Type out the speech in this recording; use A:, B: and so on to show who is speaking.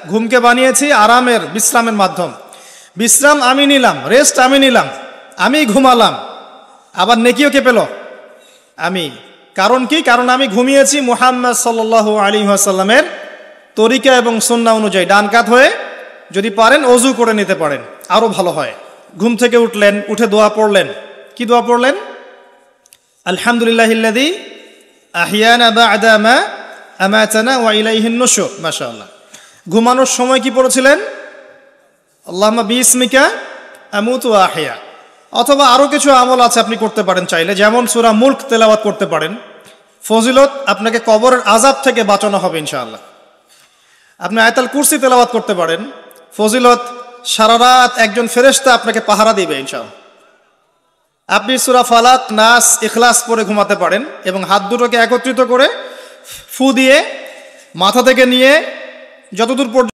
A: ঘুমকে বানিয়েছি আরামের, বিশ্রামের মাধ্যম। বিশ্রাম আমি নিলাম, রেস্ট আমি নিলাম, আমি ঘুমালাম, আবার নেকিও কে পেল? আমি। কারণ কি? কারণ আমি ঘুমিয়েছি মুহাম্মদ সাল্লাল্লাহু আলাইহি ওয়াসাল্লামের তরিকা এবং সুন্নাহ অনুযায়ী। ডান কাত হয়ে যদি পারেন অজু করে নিতে পারেন, আরো ভালো হয়। ঘুম থেকে উঠলেন, উঠে দোয়া পড়লেন। কি দোয়া পড়লেন? আলহামদুলিল্লাহিল্লাযী আহিয়ানা বা'দা মা আমাতানা ওয়া ইলাইহিন নুশুর। মাশাআল্লাহ। ঘুমানোর সময় কি পড়েছিলেন? আল্লাহুম্মা বিসমিকা আমুতু ওয়া আহইয়া। অথবা আরো কিছু আমল আছে আপনি করতে পারেন চাইলে, যেমন সূরা মুলক তেলাওয়াত করতে পারেন। ফজিলত, আপনাকে কবরের আযাব থেকে বাঁচানো হবে ইনশাআল্লাহ। আপনি আয়াতুল কুরসি তেলাওয়াত করতে পারেন। ফজিলত, সারা রাত একজন ফেরেশতা আপনাকে পাহারা দিবে ইনশাআল্লাহ। আপনি সূরা ফালাক, নাস, ইখলাস পড়ে ঘুমাতে পারেন এবং হাত দুটোকে একত্রিত করে ফু দিয়ে মাথা থেকে নিয়ে যতদূর পর্যন্ত